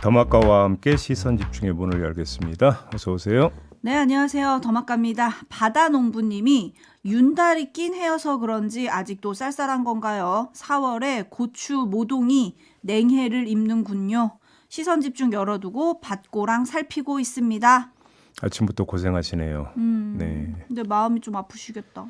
더마카와 함께 시선 집중의 문을 열겠습니다. 어서 오세요. 네, 안녕하세요. 더마카입니다. 바다농부님이 윤달이 낀 해여서 그런지 아직도 쌀쌀한 건가요? 4월에 고추 모동이 냉해를 입는군요. 시선 집중 열어두고 밭고랑 살피고 있습니다. 아침부터 고생하시네요. 네. 근데 마음이 좀 아프시겠다.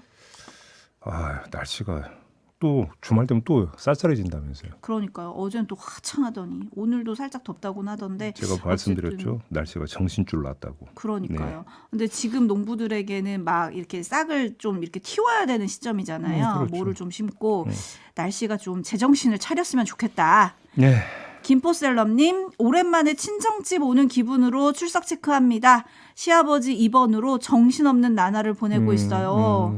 아, 날씨가 또 주말 되면 또 쌀쌀해진다면서요. 그러니까요. 어제는 또 화창하더니 오늘도 살짝 덥다고는 하던데. 제가 말씀드렸죠. 어쨌든. 날씨가 정신줄 났다고. 그러니까요. 네. 근데 지금 농부들에게는 막 이렇게 싹을 좀 이렇게 틔워야 되는 시점이잖아요. 그렇죠. 모를 좀 심고 날씨가 좀 제정신을 차렸으면 좋겠다. 네. 김포셀럽님, 오랜만에 친정집 오는 기분으로 출석 체크합니다. 시아버지 입원으로 정신없는 나날을 보내고 있어요.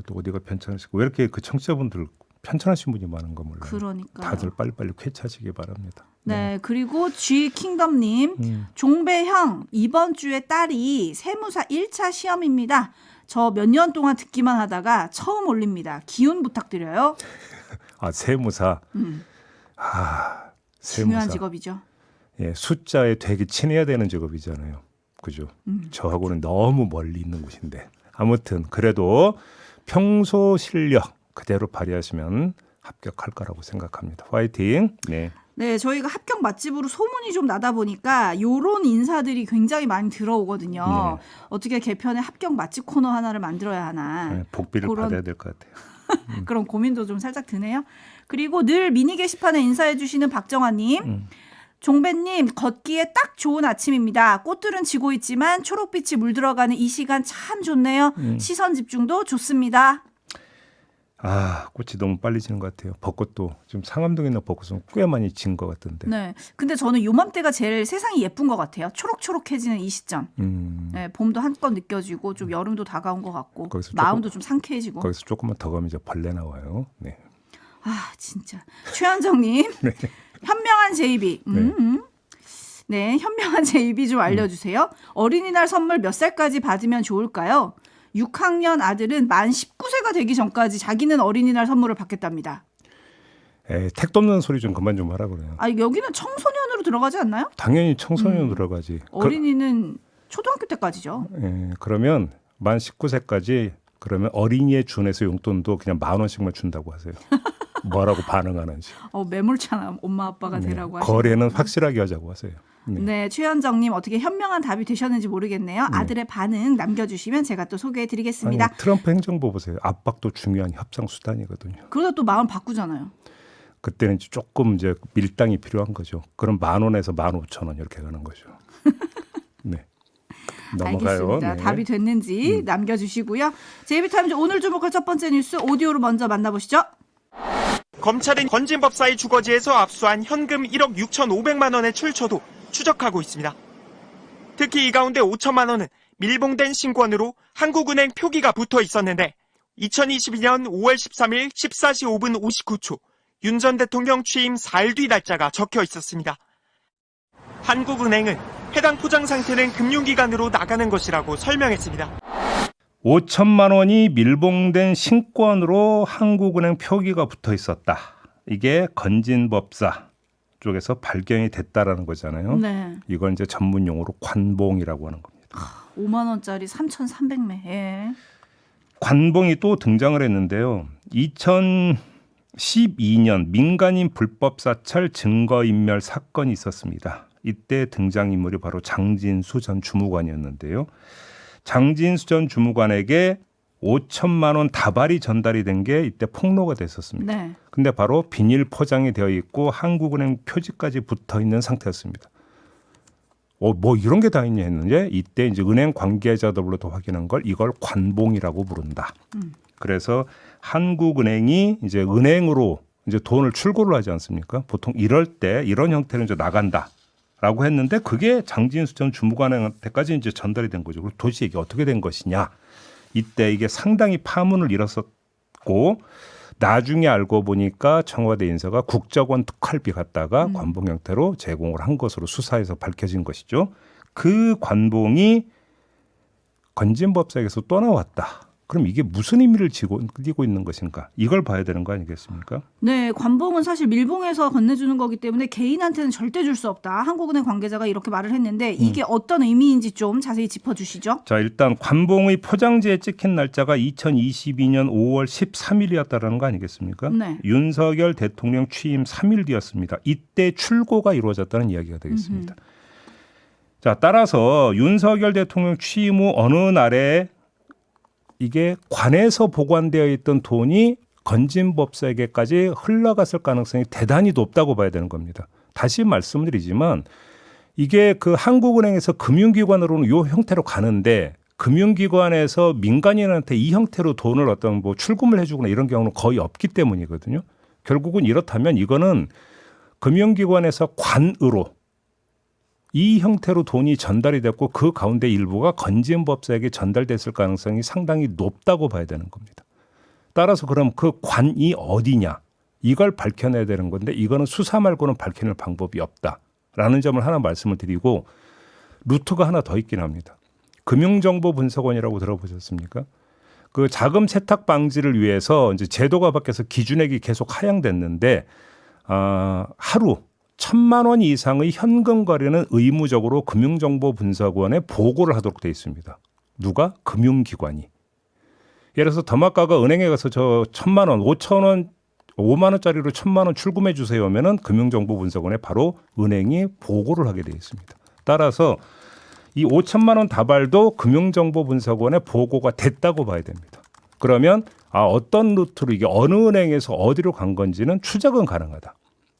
또 어디가 편찮으시고 왜 이렇게 그 청취자분들 편찮으신 분이 많은가 몰라요. 그러니까요. 다들 빨리빨리 쾌차하시기 바랍니다. 네, 그리고 G킹덤님, 종배형 이번 주에 딸이 세무사 1차 시험입니다. 저 몇 년 동안 듣기만 하다가 처음 올립니다. 기운 부탁드려요. 아, 세무사. 세무사. 중요한 직업이죠. 예, 숫자에 되게 친해야 되는 직업이잖아요. 그죠? 저하고는 너무 멀리 있는 곳인데. 아무튼 그래도 평소 실력 그대로 발휘하시면 합격할 거라고 생각합니다. 화이팅. 네. 네, 저희가 합격 맛집으로 소문이 좀 나다 보니까 요런 인사들이 굉장히 많이 들어오거든요. 네. 어떻게 개편에 합격 맛집 코너 하나를 만들어야 하나. 네, 복비를 받아야 될 것 같아요. 그런 고민도 좀 살짝 드네요. 그리고 늘 미니 게시판에 인사해 주시는 박정아님. 종배님, 걷기에 딱 좋은 아침입니다. 꽃들은 지고 있지만 초록빛이 물들어가는 이 시간 참 좋네요. 시선 집중도 좋습니다. 아, 꽃이 너무 빨리 지는 것 같아요. 벚꽃도 지금 상암동에 있는 벚꽃은 꽤 많이 진 것 같던데. 네, 근데 저는 요맘때가 제일 세상이 예쁜 것 같아요. 초록초록해지는 이 시점. 네, 봄도 한껏 느껴지고 좀 여름도 다가온 것 같고 마음도 좀 상쾌해지고. 거기서 조금만 더 가면 이제 벌레 나와요. 네. 아, 진짜. 최현정님, 네. 현명한 제이비. 네, 현명한 제이비 좀 알려주세요. 어린이날 선물 몇 살까지 받으면 좋을까요? 6학년 아들은 만 19세가 되기 전까지 자기는 어린이날 선물을 받겠답니다. 에이, 택도 없는 소리 좀 그만 좀 하라 그래요. 아, 여기는 청소년으로 들어가지 않나요? 당연히 청소년 들어가지. 어린이는 초등학교 때까지죠. 그러면 만 19세까지 그러면 어린이에 준해서 용돈도 그냥 10,000원씩만 준다고 하세요. 뭐라고 반응하는지. 매몰차나 엄마 아빠가 되라고 하시는 거래는 확실하게 하자고 하세요. 네. 네, 최현정님 어떻게 현명한 답이 되셨는지 모르겠네요. 아들의 반응 남겨주시면 제가 또 소개해드리겠습니다. 아니, 트럼프 행정부 보세요. 압박도 중요한 협상 수단이거든요. 그러다 또 마음 바꾸잖아요. 그때는 조금 이제 밀당이 필요한 거죠. 그럼 10,000원에서 15,000원 이렇게 가는 거죠. 네. 넘어가요. 알겠습니다. 네. 답이 됐는지 남겨주시고요. 제이비타임즈 오늘 주목할 첫 번째 뉴스 오디오로 먼저 만나보시죠. 검찰은 건진법사의 주거지에서 압수한 현금 1억 6,500만 원의 출처도 추적하고 있습니다. 특히 이 가운데 5천만 원은 밀봉된 신권으로 한국은행 표기가 붙어 있었는데 2022년 5월 13일 14시 5분 59초 윤 전 대통령 취임 4일 뒤 날짜가 적혀 있었습니다. 한국은행은 해당 포장 상태는 금융기관으로 나가는 것이라고 설명했습니다. 5천만 원이 밀봉된 신권으로 한국은행 표기가 붙어 있었다. 이게 건진법사 쪽에서 발견이 됐다라는 거잖아요. 네. 이걸 이제 전문 용어로 관봉이라고 하는 겁니다. 5만 원짜리 3,300매. 예. 관봉이 또 등장을 했는데요. 2012년 민간인 불법 사찰 증거인멸 사건이 있었습니다. 이때 등장인물이 바로 장진수 전 주무관이었는데요. 장진수 전 주무관에게 5천만 원 다발이 전달이 된 게 이때 폭로가 됐었습니다. 네. 근데 바로 비닐 포장이 되어 있고 한국은행 표지까지 붙어 있는 상태였습니다. 뭐 이런 게 다 있냐 했는데 이때 이제 은행 관계자들로부터 확인한 걸 이걸 관봉이라고 부른다. 그래서 한국은행이 이제 은행으로 이제 돈을 출고를 하지 않습니까? 보통 이럴 때 이런 형태로 이제 나간다라고 했는데 그게 장진수 전 주무관한테까지 이제 전달이 된 거죠. 그리고 도대체 이게 어떻게 된 것이냐? 이때 이게 상당히 파문을 일었었고 나중에 알고 보니까 청와대 인사가 국정원 특활비 갖다가 관봉 형태로 제공을 한 것으로 수사에서 밝혀진 것이죠. 그 관봉이 건진법사에게서 또 나왔다. 그럼 이게 무슨 의미를 띠고 있는 것인가? 이걸 봐야 되는 거 아니겠습니까? 네, 관봉은 사실 밀봉해서 건네주는 거기 때문에 개인한테는 절대 줄 수 없다. 한국은행 관계자가 이렇게 말을 했는데 이게 어떤 의미인지 좀 자세히 짚어주시죠. 자, 일단 관봉의 포장지에 찍힌 날짜가 2022년 5월 13일이었다라는 거 아니겠습니까? 네. 윤석열 대통령 취임 3일 뒤였습니다. 이때 출고가 이루어졌다는 이야기가 되겠습니다. 자, 따라서 윤석열 대통령 취임 후 어느 날에 이게 관에서 보관되어 있던 돈이 건진법사에게까지 흘러갔을 가능성이 대단히 높다고 봐야 되는 겁니다. 다시 말씀드리지만 이게 그 한국은행에서 금융기관으로는 이 형태로 가는데 금융기관에서 민간인한테 이 형태로 돈을 어떤 뭐 출금을 해주거나 이런 경우는 거의 없기 때문이거든요. 결국은 이렇다면 이거는 금융기관에서 관으로 이 형태로 돈이 전달이 됐고 그 가운데 일부가 건진법사에게 전달됐을 가능성이 상당히 높다고 봐야 되는 겁니다. 따라서 그럼 그 관이 어디냐 이걸 밝혀내야 되는 건데 이거는 수사 말고는 밝혀낼 방법이 없다라는 점을 하나 말씀을 드리고 루트가 하나 더 있긴 합니다. 금융정보분석원이라고 들어보셨습니까? 그 자금 세탁 방지를 위해서 이제 제도가 바뀌어서 기준액이 계속 하향됐는데 하루 1,000만 원 이상의 현금 거래는 의무적으로 금융정보분석원에 보고를 하도록 되어 있습니다. 누가? 금융기관이. 예를 들어서 더마카가 은행에 가서 저 1,000만 원, 5천 원, 5만 원짜리로 1,000만 원 출금해 주세요 하면은 금융정보분석원에 바로 은행이 보고를 하게 되어 있습니다. 따라서 이 5천만 원 다발도 금융정보분석원에 보고가 됐다고 봐야 됩니다. 그러면 어떤 루트로 이게 어느 은행에서 어디로 간 건지는 추적은 가능하다.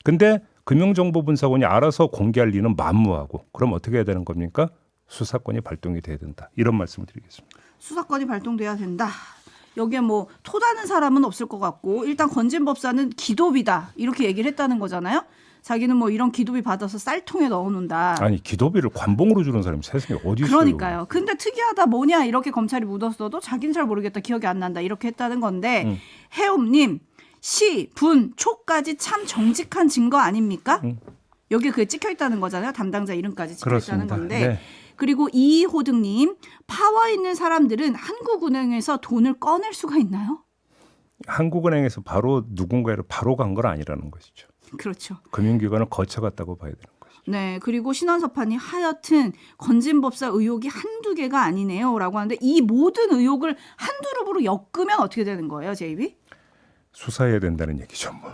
근데 금융정보분석원이 알아서 공개할 리는 만무하고 그럼 어떻게 해야 되는 겁니까? 수사권이 발동이 돼야 된다. 이런 말씀을 드리겠습니다. 수사권이 발동돼야 된다. 여기에 뭐 토다는 사람은 없을 것 같고 일단 건진법사는 기도비다 이렇게 얘기를 했다는 거잖아요. 자기는 뭐 이런 기도비 받아서 쌀통에 넣어놓는다. 아니 기도비를 관봉으로 주는 사람이 세상에 어디 있어요? 그러니까요. 근데 특이하다 뭐냐 이렇게 검찰이 묻었어도 자기는 잘 모르겠다 기억이 안 난다 이렇게 했다는 건데 해옴님 시, 분, 초까지 참 정직한 증거 아닙니까? 여기 그게 찍혀 있다는 거잖아요. 담당자 이름까지 찍혀 있다는 그렇습니다. 건데 네. 그리고 이호등님 파워 있는 사람들은 한국은행에서 돈을 꺼낼 수가 있나요? 한국은행에서 바로 누군가를 바로 간 건 아니라는 것이죠. 그렇죠. 금융기관을 거쳐갔다고 봐야 되는 것이죠. 네, 그리고 신원섭판이 하여튼 건진법사 의혹이 한두 개가 아니네요 라고 하는데 이 모든 의혹을 한 그룹으로 엮으면 어떻게 되는 거예요, 제이비? 수사해야 된다는 얘기죠. 뭐.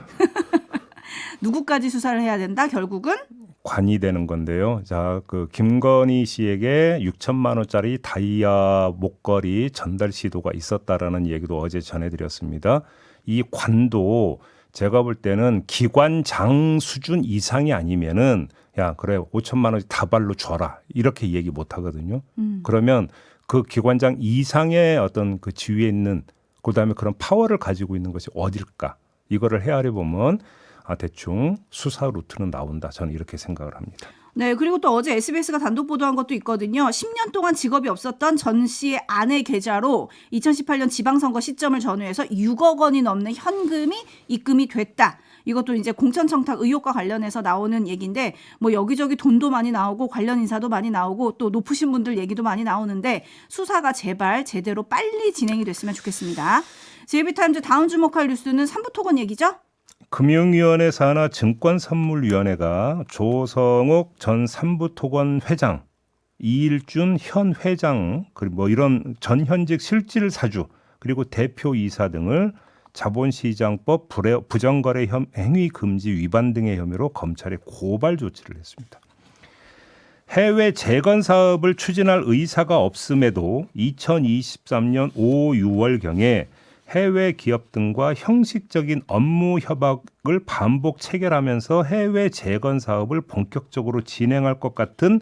누구까지 수사를 해야 된다? 결국은 관이 되는 건데요. 자, 그 김건희 씨에게 6천만 원짜리 다이아 목걸이 전달 시도가 있었다라는 얘기도 어제 전해드렸습니다. 이 관도 제가 볼 때는 기관장 수준 이상이 아니면은 야 그래 5천만 원짜리 다발로 줘라 이렇게 얘기 못 하거든요. 그러면 그 기관장 이상의 어떤 그 지위에 있는 그다음에 그런 파워를 가지고 있는 것이 어딜까? 이거를 헤아려 보면 대충 수사 루트는 나온다. 저는 이렇게 생각을 합니다. 네, 그리고 또 어제 SBS가 단독 보도한 것도 있거든요. 10년 동안 직업이 없었던 전 씨의 아내 계좌로 2018년 지방선거 시점을 전후해서 6억 원이 넘는 현금이 입금이 됐다. 이것도 이제 공천청탁 의혹과 관련해서 나오는 얘기인데 뭐 여기저기 돈도 많이 나오고 관련 인사도 많이 나오고 또 높으신 분들 얘기도 많이 나오는데 수사가 제발 제대로 빨리 진행이 됐으면 좋겠습니다. JB타임즈 다음 주목할 뉴스는 삼부토건 얘기죠? 금융위원회 산하 증권선물위원회가 조성욱 전 삼부토건 회장, 이일준 현 회장, 그리고 뭐 이런 전현직 실질 사주, 그리고 대표이사 등을 자본시장법 부정거래 행위 금지 위반 등의 혐의로 검찰에 고발 조치를 했습니다. 해외 재건 사업을 추진할 의사가 없음에도 2023년 5, 6월경에 해외 기업 등과 형식적인 업무 협약을 반복 체결하면서 해외 재건 사업을 본격적으로 진행할 것 같은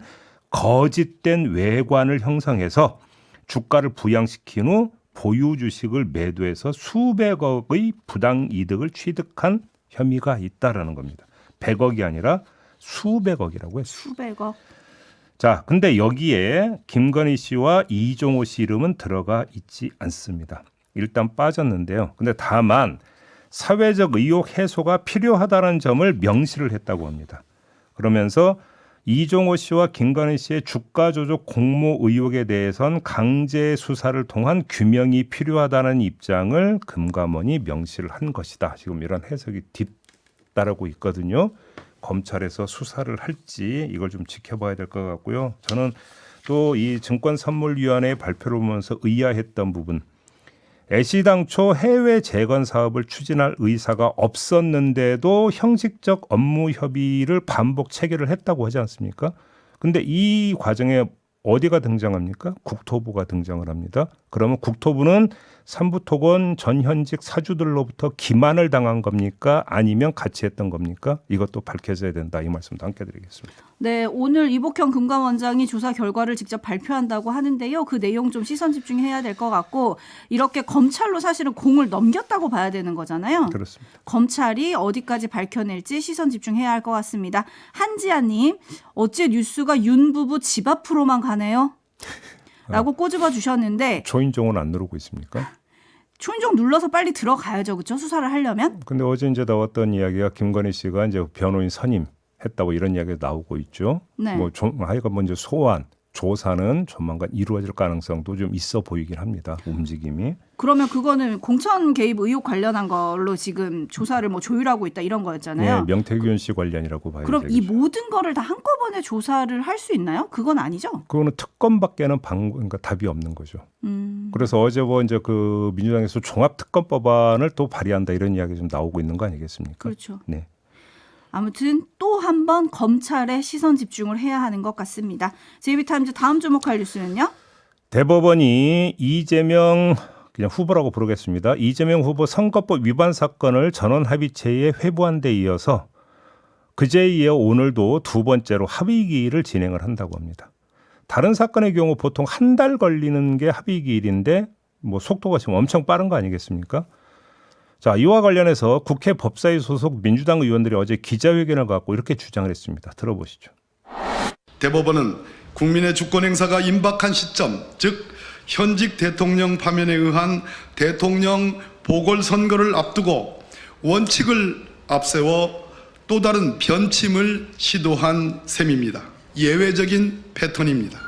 거짓된 외관을 형성해서 주가를 부양시킨 후 보유 주식을 매도해서 수백억의 부당 이득을 취득한 혐의가 있다라는 겁니다. 100억이 아니라 수백억이라고 했어요. 수백억. 자, 근데 여기에 김건희 씨와 이종호 씨 이름은 들어가 있지 않습니다. 일단 빠졌는데요. 근데 다만 사회적 의혹 해소가 필요하다는 점을 명시를 했다고 합니다. 그러면서 이종호 씨와 김건희 씨의 주가 조작 공모 의혹에 대해선 강제 수사를 통한 규명이 필요하다는 입장을 금감원이 명시를 한 것이다. 지금 이런 해석이 뒤따르고 있거든요. 검찰에서 수사를 할지 이걸 좀 지켜봐야 될 것 같고요. 저는 또 이 증권선물위원회 발표를 보면서 의아했던 부분, 애시당초 해외 재건 사업을 추진할 의사가 없었는데도 형식적 업무 협의를 반복 체결을 했다고 하지 않습니까? 근데 이 과정에 어디가 등장합니까? 국토부가 등장을 합니다. 그러면 국토부는 삼부토건 전현직 사주들로부터 기만을 당한 겁니까? 아니면 같이 했던 겁니까? 이것도 밝혀져야 된다. 이 말씀도 함께 드리겠습니다. 네, 오늘 이복형 금감원장이 조사 결과를 직접 발표한다고 하는데요. 그 내용 좀 시선 집중해야 될 것 같고, 이렇게 검찰로 사실은 공을 넘겼다고 봐야 되는 거잖아요. 그렇습니다. 검찰이 어디까지 밝혀낼지 시선 집중해야 할 것 같습니다. 한지아님, 어째 뉴스가 윤 부부 집 앞으로만 가네요? 라고 꼬집어 주셨는데, 초인종은 안 누르고 있습니까? 초인종 눌러서 빨리 들어가야죠. 그렇죠? 수사를 하려면. 근데 어제 이제 나왔던 이야기가 김건희 씨가 이제 변호인 선임했다고 이런 이야기가 나오고 있죠. 네. 뭐 하여간 먼저 소환, 조사는 조만간 이루어질 가능성도 좀 있어 보이긴 합니다. 움직임이. 그러면 그거는 공천 개입 의혹 관련한 걸로 지금 조사를 뭐 조율하고 있다 이런 거였잖아요. 네, 명태균 씨 관련이라고 봐야 되겠죠. 그럼 이 모든 거를 다 한꺼번에 조사를 할 수 있나요? 그건 아니죠. 그거는 특검밖에는 그러니까 답이 없는 거죠. 그래서 어제 뭐 이제 그 민주당에서 종합특검법안을 또 발의한다 이런 이야기 좀 나오고 있는 거 아니겠습니까? 그렇죠. 네. 아무튼 또 한 번 검찰에 시선 집중을 해야 하는 것 같습니다. JB타임즈 다음 주목할 뉴스는요? 대법원이 이재명 그냥 후보라고 부르겠습니다. 이재명 후보 선거법 위반 사건을 전원 합의체에 회부한 데 이어서 그제에 이어 오늘도 두 번째로 합의기일을 진행을 한다고 합니다. 다른 사건의 경우 보통 한 달 걸리는 게 합의기일인데 뭐 속도가 지금 엄청 빠른 거 아니겠습니까? 자, 이와 관련해서 국회 법사위 소속 민주당 의원들이 어제 기자회견을 갖고 이렇게 주장을 했습니다. 들어보시죠. 대법원은 국민의 주권 행사가 임박한 시점, 즉 현직 대통령 파면에 의한 대통령 보궐선거를 앞두고 원칙을 앞세워 또 다른 변침을 시도한 셈입니다. 예외적인 패턴입니다.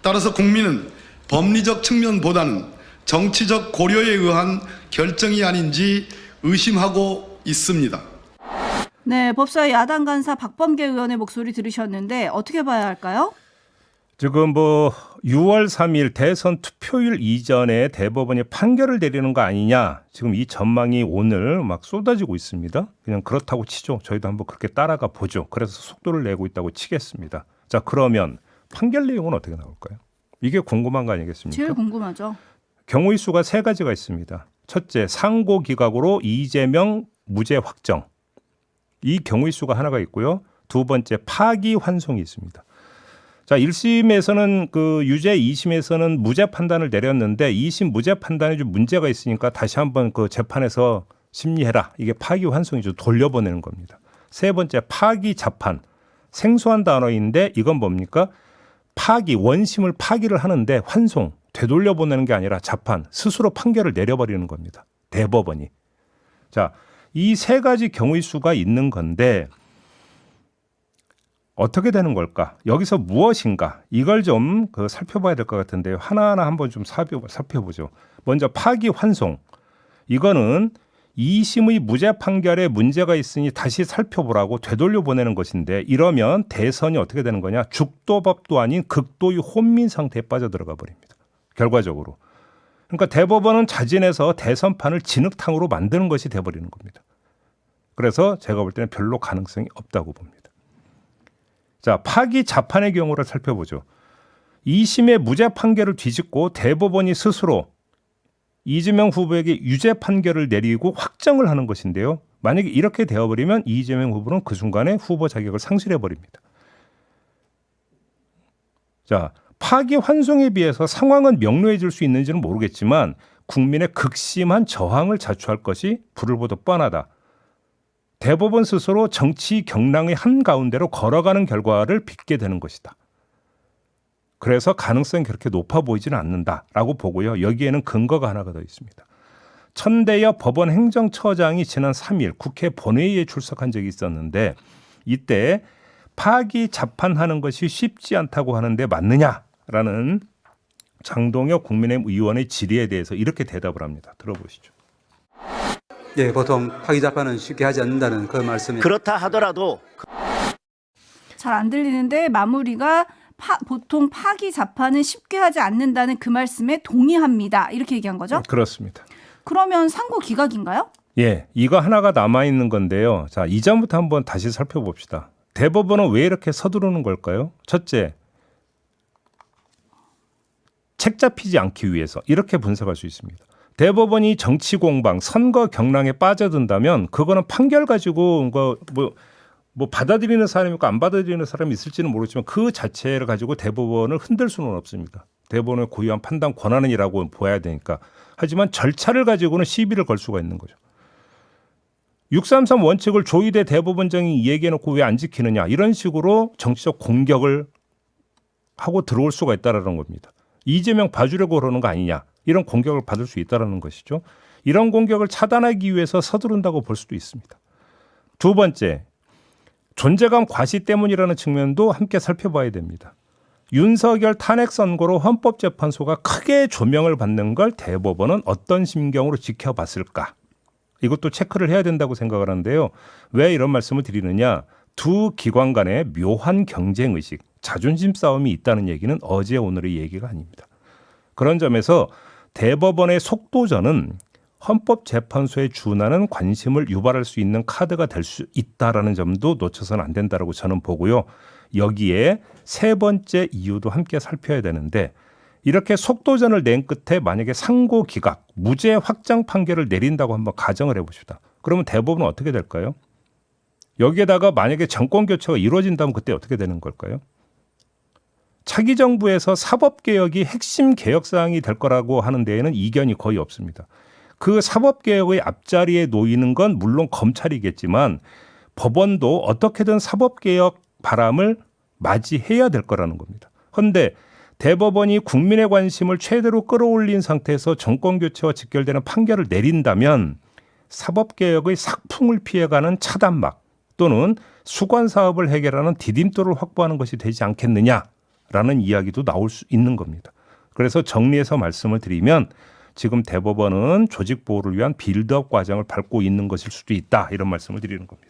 따라서 국민은 법리적 측면보다는 정치적 고려에 의한 결정이 아닌지 의심하고 있습니다. 네, 법사위 야당 간사 박범계 의원의 목소리 들으셨는데 어떻게 봐야 할까요? 지금 뭐 6월 3일 대선 투표일 이전에 대법원이 판결을 내리는 거 아니냐. 지금 이 전망이 오늘 막 쏟아지고 있습니다. 그냥 그렇다고 치죠. 저희도 한번 그렇게 따라가 보죠. 그래서 속도를 내고 있다고 치겠습니다. 자, 그러면 판결 내용은 어떻게 나올까요? 이게 궁금한 거 아니겠습니까? 제일 궁금하죠. 경우의 수가 세 가지가 있습니다. 첫째, 상고 기각으로 이재명 무죄 확정. 이 경우의 수가 하나가 있고요. 두 번째, 파기 환송이 있습니다. 자, 1심에서는 그 유죄, 2심에서는 무죄 판단을 내렸는데 2심 무죄 판단에 좀 문제가 있으니까 다시 한번 그 재판에서 심리해라. 이게 파기 환송이죠. 돌려보내는 겁니다. 세 번째, 파기 자판. 생소한 단어인데 이건 뭡니까? 파기, 원심을 파기를 하는데 환송, 되돌려보내는 게 아니라 자판, 스스로 판결을 내려버리는 겁니다. 대법원이. 자, 이 세 가지 경우의 수가 있는 건데 어떻게 되는 걸까? 여기서 무엇인가? 이걸 좀 살펴봐야 될 것 같은데요. 하나하나 한번 좀 살펴보죠. 먼저 파기 환송. 이거는 2심의 무죄 판결에 문제가 있으니 다시 살펴보라고 되돌려보내는 것인데 이러면 대선이 어떻게 되는 거냐? 죽도밥도 아닌 극도의 혼민 상태에 빠져들어가 버립니다. 결과적으로. 그러니까 대법원은 자진해서 대선판을 진흙탕으로 만드는 것이 돼버리는 겁니다. 그래서 제가 볼 때는 별로 가능성이 없다고 봅니다. 자, 파기 자판의 경우를 살펴보죠. 2심의 무죄 판결을 뒤집고 대법원이 스스로 이재명 후보에게 유죄 판결을 내리고 확정을 하는 것인데요. 만약에 이렇게 되어버리면 이재명 후보는 그 순간에 후보 자격을 상실해버립니다. 자, 파기 환송에 비해서 상황은 명료해질 수 있는지는 모르겠지만 국민의 극심한 저항을 자초할 것이 불을 보듯 뻔하다. 대법원 스스로 정치 경랑의 한가운데로 걸어가는 결과를 빚게 되는 것이다. 그래서 가능성이 그렇게 높아 보이지는 않는다라고 보고요. 여기에는 근거가 하나가 더 있습니다. 천대엽 법원 행정처장이 지난 3일 국회 본회의에 출석한 적이 있었는데 이때 파기 자판하는 것이 쉽지 않다고 하는데 맞느냐라는 장동혁 국민의힘 의원의 질의에 대해서 이렇게 대답을 합니다. 들어보시죠. 예, 보통 파기 자판은 쉽게 하지 않는다는 그 말씀이 그렇다 하더라도 잘 안 들리는데 마무리가 보통 파기 자판은 쉽게 하지 않는다는 그 말씀에 동의합니다. 이렇게 얘기한 거죠? 그렇습니다. 그러면 상고 기각인가요? 예, 이거 하나가 남아있는 건데요. 자, 이 점부터 한번 다시 살펴봅시다. 대법원은 왜 이렇게 서두르는 걸까요? 첫째, 책 잡히지 않기 위해서 이렇게 분석할 수 있습니다. 대법원이 정치 공방, 선거 경랑에 빠져든다면 그거는 판결 가지고 뭐 받아들이는 사람이 있고 안 받아들이는 사람이 있을지는 모르지만 그 자체를 가지고 대법원을 흔들 수는 없습니다. 대법원의 고유한 판단 권한이라고 보아야 되니까. 하지만 절차를 가지고는 시비를 걸 수가 있는 거죠. 633 원칙을 조희대 대법원장이 얘기해놓고 왜 안 지키느냐 이런 식으로 정치적 공격을 하고 들어올 수가 있다는 겁니다. 이재명 봐주려고 그러는 거 아니냐 이런 공격을 받을 수 있다는 것이죠. 이런 공격을 차단하기 위해서 서두른다고 볼 수도 있습니다. 두 번째, 존재감 과시 때문이라는 측면도 함께 살펴봐야 됩니다. 윤석열 탄핵 선고로 헌법재판소가 크게 조명을 받는 걸 대법원은 어떤 심경으로 지켜봤을까? 이것도 체크를 해야 된다고 생각을 하는데요. 왜 이런 말씀을 드리느냐? 두 기관 간의 묘한 경쟁의식, 자존심 싸움이 있다는 얘기는 어제 오늘의 얘기가 아닙니다. 그런 점에서 대법원의 속도전은 헌법재판소에 준하는 관심을 유발할 수 있는 카드가 될 수 있다라는 점도 놓쳐서는 안 된다라고 저는 보고요. 여기에 세 번째 이유도 함께 살펴야 되는데 이렇게 속도전을 낸 끝에 만약에 상고 기각, 무죄 확정 판결을 내린다고 한번 가정을 해봅시다. 그러면 대법원은 어떻게 될까요? 여기에다가 만약에 정권 교체가 이루어진다면 그때 어떻게 되는 걸까요? 차기 정부에서 사법개혁이 핵심 개혁사항이 될 거라고 하는 데에는 이견이 거의 없습니다. 그 사법개혁의 앞자리에 놓이는 건 물론 검찰이겠지만 법원도 어떻게든 사법개혁 바람을 맞이해야 될 거라는 겁니다. 그런데 대법원이 국민의 관심을 최대로 끌어올린 상태에서 정권교체와 직결되는 판결을 내린다면 사법개혁의 삭풍을 피해가는 차단막 또는 수관사업을 해결하는 디딤돌을 확보하는 것이 되지 않겠느냐라는 이야기도 나올 수 있는 겁니다. 그래서 정리해서 말씀을 드리면 지금 대법원은 조직 보호를 위한 빌드업 과정을 밟고 있는 것일 수도 있다. 이런 말씀을 드리는 겁니다.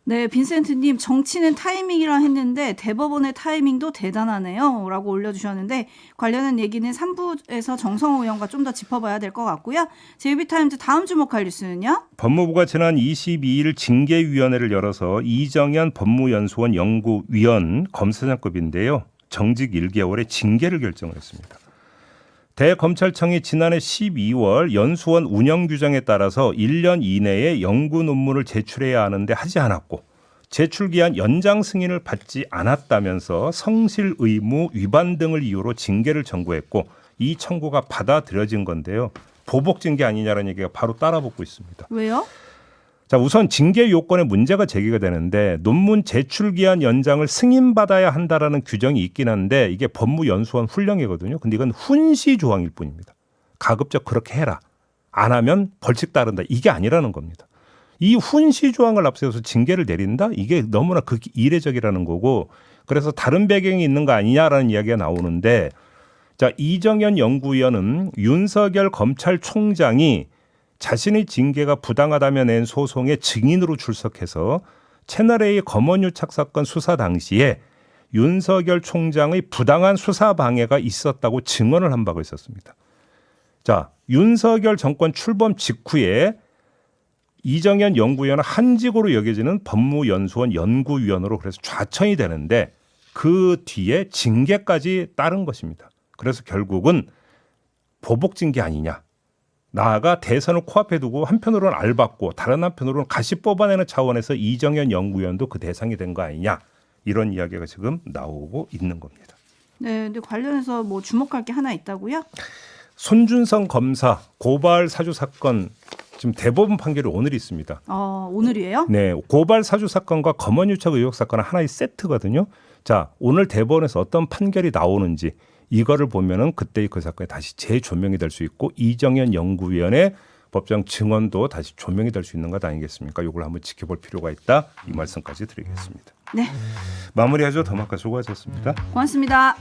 네, 빈센트님 정치는 타이밍이라 했는데 대법원의 타이밍도 대단하네요 라고 올려주셨는데 관련한 얘기는 3부에서 정성호 의원과 좀 더 짚어봐야 될 것 같고요. JB타임즈 다음 주목할 뉴스는요? 법무부가 지난 22일 징계위원회를 열어서 이정현 법무연수원 연구위원 검사장급인데요. 정직 1개월의 징계를 결정을 했습니다. 대검찰청이 지난해 12월 연수원 운영 규정에 따라서 1년 이내에 연구 논문을 제출해야 하는데 하지 않았고 제출기한 연장 승인을 받지 않았다면서 성실 의무 위반 등을 이유로 징계를 청구했고 이 청구가 받아들여진 건데요. 보복 징계 아니냐라는 얘기가 바로 따라붙고 있습니다. 왜요? 자, 우선 징계 요건에 문제가 제기가 되는데 논문 제출 기한 연장을 승인받아야 한다라는 규정이 있긴 한데 이게 법무연수원 훈령이거든요. 근데 이건 훈시 조항일 뿐입니다. 가급적 그렇게 해라. 안 하면 벌칙 따른다. 이게 아니라는 겁니다. 이 훈시 조항을 앞세워서 징계를 내린다? 이게 너무나 극히 이례적이라는 거고 그래서 다른 배경이 있는 거 아니냐라는 이야기가 나오는데 자, 이정현 연구위원은 윤석열 검찰총장이 자신의 징계가 부당하다며 낸 소송의 증인으로 출석해서 채널A 검언유착 사건 수사 당시에 윤석열 총장의 부당한 수사 방해가 있었다고 증언을 한 바가 있었습니다. 자, 윤석열 정권 출범 직후에 이정현 연구위원은 한직으로 여겨지는 법무연수원 연구위원으로 그래서 좌천이 되는데 그 뒤에 징계까지 따른 것입니다. 그래서 결국은 보복 징계 아니냐. 나아가 대선을 코앞에 두고 한편으로는 알받고 다른 한편으로는 가시 뽑아내는 차원에서 이정현 연구위원도 그 대상이 된 거 아니냐. 이런 이야기가 지금 나오고 있는 겁니다. 네, 근데 관련해서 뭐 주목할 게 하나 있다고요? 손준성 검사 고발 사주 사건 지금 대법원 판결이 오늘 있습니다. 오늘이에요? 네, 고발 사주 사건과 검언유착 의혹 사건은 하나의 세트거든요. 자, 오늘 대법원에서 어떤 판결이 나오는지 이거를 보면은 그때의 그 사건이 다시 재조명이 될 수 있고 이정현 연구위원의 법정 증언도 다시 조명이 될 수 있는 것 아니겠습니까? 이걸 한번 지켜볼 필요가 있다. 이 말씀까지 드리겠습니다. 네, 마무리하죠. 더마카 수고하셨습니다. 고맙습니다.